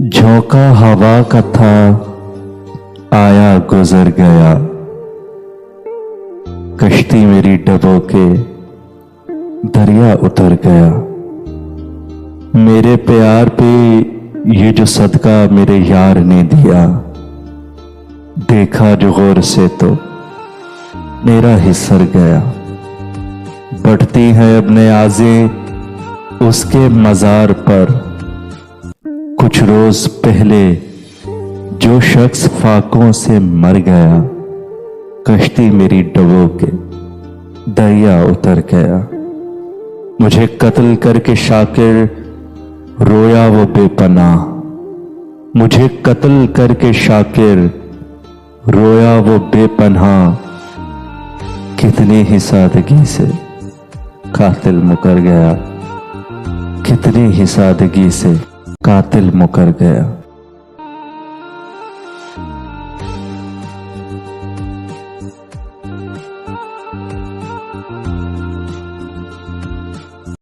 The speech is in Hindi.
झोंका हवा का था, आया गुजर गया। कश्ती मेरी डबो के दरिया उतर गया। मेरे प्यार पे ये जो सदका मेरे यार ने दिया, देखा जो गौर से तो मेरा ही सर गया। बढ़ती है अब नियाज़ें उसके मज़ार पर, कुछ रोज पहले जो शख्स फाकों से मर गया, कश्ती मेरी डबो के दरिया उतर गया। मुझे कत्ल करके शाकिर रोया वो बेपनाह, मुझे कत्ल करके शाकिर रोया वो बेपनाह। कितनी ही सादगी से कातिल मुकर गया, कितनी ही सादगी से कातिल मुकर गया।